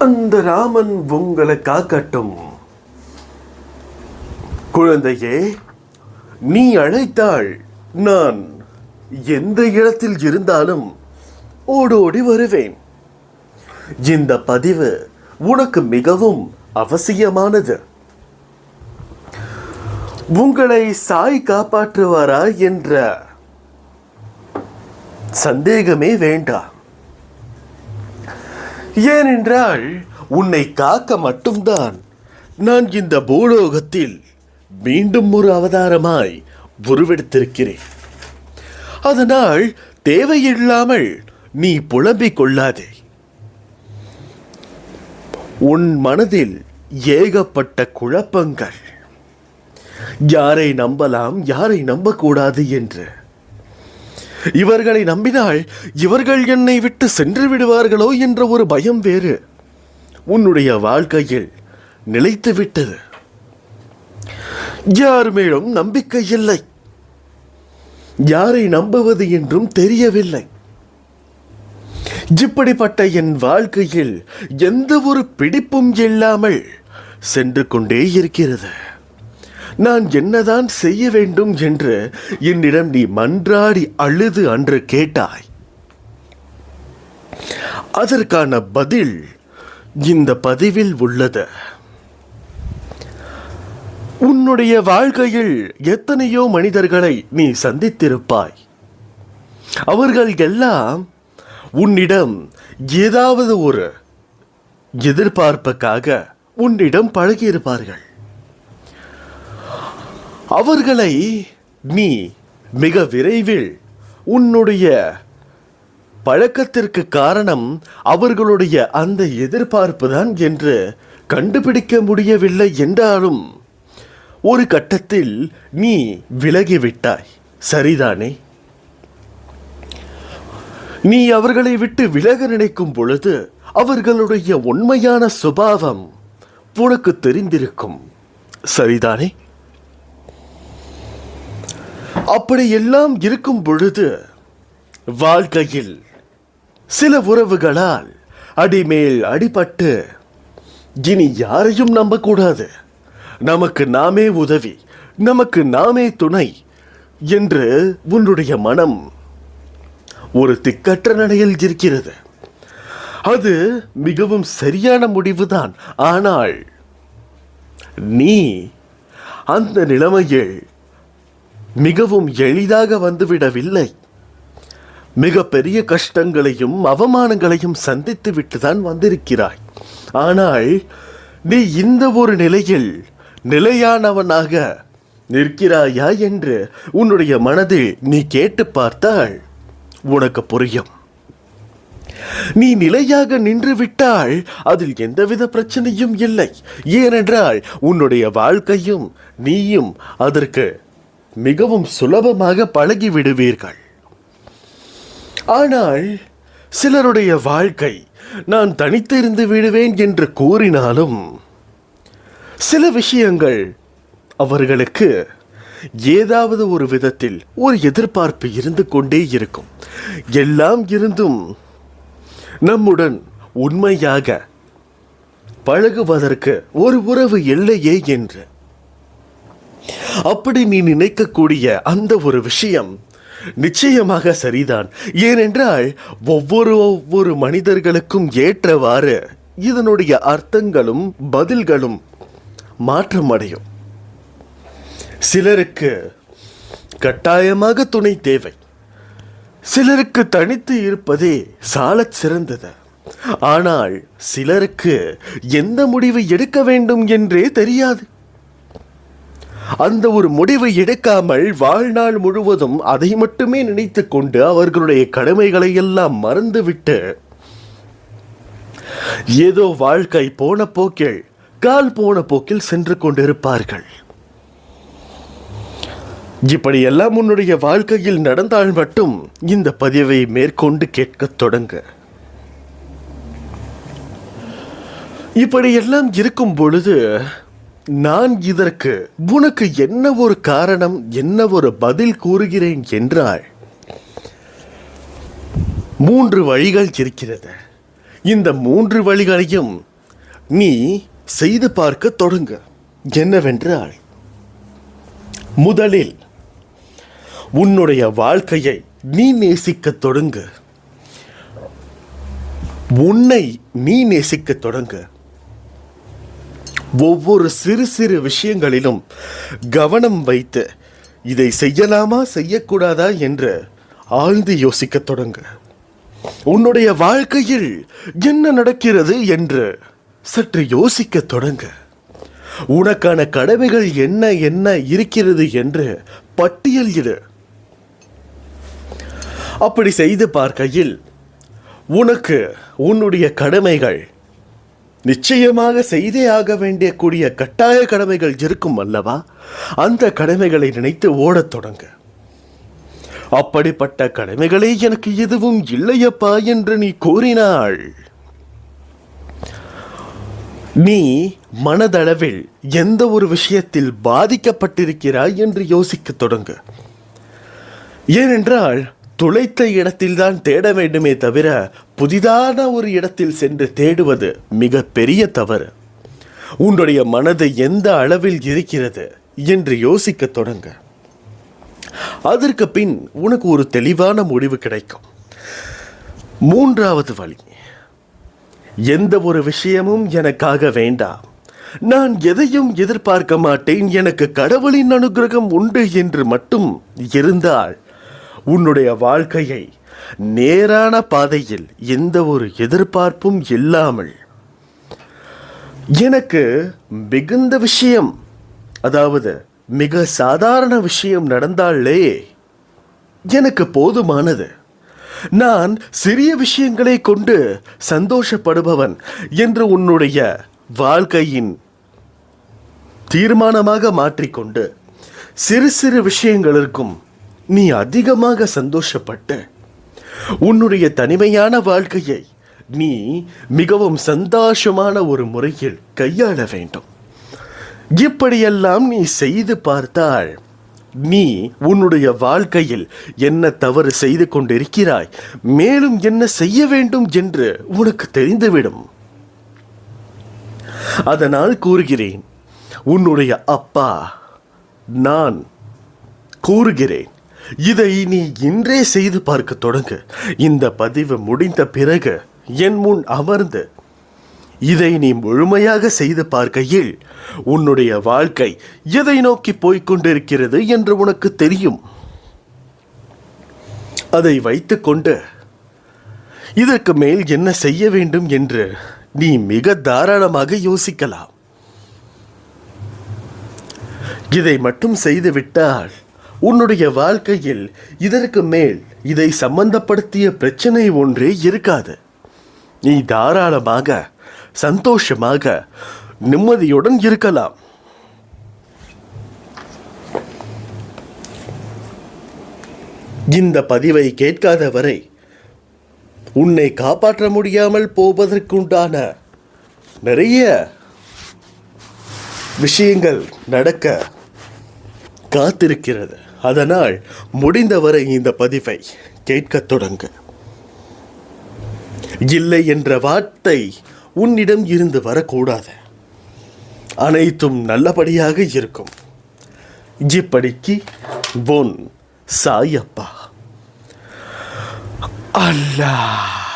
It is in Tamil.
அந்த ராமன் உங்களை காக்கட்டும். குழந்தையே, நீ அழைத்தால் நான் எந்த இடத்தில் இருந்தாலும் ஓடோடி வருவேன். இந்த பதிவு உனக்கு மிகவும் அவசியமானது. உங்களை சாய் காப்பாற்றுவாரா என்ற சந்தேகமே வேண்டாம். ஏனென்றால் உன்னை காக்க மட்டும்தான் நான் இந்த பூலோகத்தில் மீண்டும் ஒரு அவதாரமாய் உருவெடுத்திருக்கிறேன். அதனால் தேவையில்லாமல் நீ புலம்பிக் கொள்ளாதே. உன் மனதில் ஏகப்பட்ட குழப்பங்கள், யாரை நம்பலாம் யாரை நம்பக்கூடாது என்று. இவர்களை நம்பினால் இவர்கள் என்னை விட்டு சென்று விடுவார்களோ என்ற ஒரு பயம் வேறு உன்னுடைய வாழ்க்கையில் நிலைத்து விட்டது. யார் மேலும் நம்பிக்கை இல்லை, யாரை நம்புவது என்றும் தெரியவில்லை. இப்படிப்பட்ட என் வாழ்க்கையில் எந்த ஒரு பிடிப்பும் இல்லாமல் சென்று கொண்டே இருக்கிறது. நான் என்னதான் செய்ய வேண்டும் என்று என்னிடம் நீ மன்றாடி அழுது அன்று கேட்டாய். அதற்கான பதில் இந்த பதிவில் உள்ளது. உன்னுடைய வாழ்க்கையில் எத்தனையோ மனிதர்களை நீ சந்தித்திருப்பாய். அவர்கள் எல்லாம் உன்னிடம் ஏதாவது ஒரு எதிர்பார்ப்புக்காக உன்னிடம் பழகியிருப்பார்கள். அவர்களை நீ மிக விரைவில் உன்னுடைய பழக்கத்திற்கு காரணம் அவர்களுடைய அந்த எதிர்பார்ப்பு தான் என்று கண்டுபிடிக்க முடியவில்லை என்றாலும் ஒரு கட்டத்தில் நீ விலகிவிட்டாய், சரிதானே? நீ அவர்களை விட்டு விலக நினைக்கும் பொழுது அவர்களுடைய உண்மையான சுபாவம் உனக்கு தெரிந்திருக்கும், சரிதானே? அப்படியெல்லாம் இருக்கும் பொழுது வாழ்க்கையில் சில உறவுகளால் அடிமேல் அடிபட்டு இனி யாரையும் நம்பக்கூடாது, நமக்கு நாமே உதவி, நமக்கு நாமே துணை என்று உன்னுடைய மனம் ஒரு திக்கற்ற நிலையில் இருக்கிறது. அது மிகவும் சரியான முடிவுதான். ஆனால் நீ அந்த நிலைமையில் மிகவும் எளிதாக வந்துவிடவில்லை. மிக பெரிய கஷ்டங்களையும் அவமானங்களையும் சந்தித்து விட்டுதான் வந்திருக்கிறாய். ஆனால் நீ இந்த ஒரு நிலையில் நிலையானவனாக நிற்கிறாயா என்று உன்னுடைய மனதில் நீ கேட்டு பார்த்தால் உனக்கு புரியும். நீ நிலையாக நின்று விட்டால் அதில் எந்தவித பிரச்சனையும் இல்லை. ஏனென்றால் உன்னுடைய வாழ்க்கையும் நீயும் அதற்கு மிகவும் சுலபமாக பழகி விடுவீர்கள். ஆனால் சிலருடைய வாழ்க்கை நான் தனித்திருந்து விடுவேன் என்று கூறினாலும் சில விஷயங்கள் அவர்களுக்கு ஏதாவது ஒரு விதத்தில் ஒரு எதிர்பார்ப்பு இருந்து கொண்டே இருக்கும். எல்லாம் இருந்தும் நம்முடன் உண்மையாக பழகுவதற்கு ஒரு உறவு இல்லையே என்று. அப்படி நீ நினைக்கக்கூடிய அந்த ஒரு விஷயம் நிச்சயமாக சரிதான். ஏனென்றால் ஒவ்வொரு மனிதர்களுக்கும் ஏற்றவாறு இதனுடைய அர்த்தங்களும் பதில்களும் மாற்றமடையும். சிலருக்கு கட்டாயமாக துணை தேவை, சிலருக்கு தனித்து இருப்பதே சாலச் சிறந்தது. ஆனால் சிலருக்கு எந்த முடிவை எடுக்க வேண்டும் என்றே தெரியாது. அந்த ஒரு முடிவை எடுக்காமல் வாழ்நாள் முழுவதும் அதை மட்டுமே நினைத்து கொண்டு அவர்களுடைய கடமைகளை எல்லாம் மறந்துவிட்டு ஏதோ வாழ்க்கை போன போக்கில் கால் போன போக்கில் சென்று கொண்டிருப்பார்கள். இப்படியெல்லாம் உன்னுடைய வாழ்க்கையில் நடந்தால் மட்டும் இந்த பதிவை மேற்கொண்டு கேட்கத் தொடங்க. இப்படியெல்லாம் இருக்கும் பொழுது நான் இதற்கு உனக்கு என்ன ஒரு காரணம், என்ன ஒரு பதில் கூறுகிறேன் என்றால் 3 வழிகள் இருக்கிறது. இந்த 3 வழிகளையும் நீ செய்து பார்க்க தொடங்கு. என்னவென்றால், முதலில் உன்னுடைய வாழ்க்கையை நீ நேசிக்க தொடங்கு. உன்னை நீ நேசிக்க தொடங்கு. ஒவ்வொரு சிறு சிறு விஷயங்களிலும் கவனம் வைத்து இதை செய்யலாமா செய்யக்கூடாதா என்று ஆழ்ந்து யோசிக்க தொடங்கு. உன்னுடைய வாழ்க்கையில் என்ன நடக்கிறது என்று சற்று யோசிக்க தொடங்கு. உனக்கான கடமைகள் என்ன என்ன இருக்கிறது என்று பட்டியலிடு. அப்படி செய்து பார்க்கையில் உனக்கு உன்னுடைய கடமைகள் நிச்சயமாக செய்தே ஆக வேண்டிய கூடிய கட்டாய கடமைகள் இருக்கும் அல்லவா? அந்த கடமைகளை நினைத்து ஓடத் தொடங்கு. அப்படிப்பட்ட கடமைகளே எனக்கு எதுவும் இல்லையப்பா என்று நீ கூறினாள். நீ மனதளவில் எந்த ஒரு விஷயத்தில் பாதிக்கப்பட்டிருக்கிறாய் என்று யோசிக்க தொடங்கு. ஏனென்றால் துளைத்த இடத்தில்தான் தேட வேண்டுமே தவிர புதிதான ஒரு இடத்தில் சென்று தேடுவது மிக பெரிய தவறு. உன்னுடைய மனது எந்த அளவில் இருக்கிறது என்று யோசிக்க தொடங்க. அதற்கு பின் உனக்கு ஒரு தெளிவான முடிவு கிடைக்கும். மூன்றாவது வழி, எந்த ஒரு விஷயமும் எனக்காக வேண்டாம், நான் எதையும் எதிர்பார்க்க மாட்டேன், எனக்கு கடவுளின் அனுகிரகம் உண்டு என்று மட்டும் இருந்தால் உன்னுடைய வாழ்க்கையை நேரான பாதையில் எந்த ஒரு எதிர்பார்ப்பும் இல்லாமல் எனக்கு மிகுந்த விஷயம், அதாவது மிக சாதாரண விஷயம் நடந்தாலே எனக்கு போதுமானது, நான் சிறிய விஷயங்களை கொண்டு சந்தோஷப்படுபவன் என்று உன்னுடைய வாழ்க்கையின் தீர்மானமாக மாற்றிக்கொண்டு சிறு சிறு விஷயங்களுக்கும் நீ அதிகமாக சந்தோஷப்பட்டு உன்னுடைய தனிமையான வாழ்க்கையை நீ மிகவும் சந்தோஷமான ஒரு முறையில் கையாள வேண்டும். இப்படியெல்லாம் நீ செய்து பார்த்தால் நீ உன்னுடைய வாழ்க்கையில் என்ன தவறு செய்து கொண்டிருக்கிறாய், மேலும் என்ன செய்ய வேண்டும் என்று உனக்கு தெரிந்துவிடும். அதனால் கூறுகிறேன், உன்னுடைய அப்பா நான் கூறுகிறேன், இதை நீ இன்றே செய்து பார்க்க தொடங்கு. இந்த பதிவு முடிந்த பிறகு என் முன் அமர்ந்து இதை நீ முழுமையாக செய்து பார்க்கையில் உன்னுடைய வாழ்க்கை எதை நோக்கி போய்கொண்டிருக்கிறது என்று உனக்கு தெரியும். அதை வைத்துக்கொண்டு இதற்கு மேல் என்ன செய்ய வேண்டும் என்று நீ மிக தாராளமாக யோசிக்கலாம். இதை மட்டும் செய்துவிட்டால் உன்னுடைய வாழ்க்கையில் இதற்கு மேல் இதை சம்பந்தப்படுத்திய பிரச்சனை ஒன்றே இருக்காது. நீ தாராளமாக சந்தோஷமாக நிம்மதியுடன் இருக்கலாம். இந்த பதிவை கேட்காத வரை உன்னை காப்பாற்ற முடியாமல் போவதற்குண்டான நிறைய விஷயங்கள் நடக்க காத்திருக்கிறது. அதனால் முடிந்தவரை இந்த பதிவை கேட்கத் தொடங்கு. இல்லை என்ற வார்த்தை உன்னிடம் இருந்து வரக்கூடாது. அனைத்தும் நல்லபடியாக இருக்கும். இப்படிக்கு பொன் சாயப்பா. அல்லாஹ்.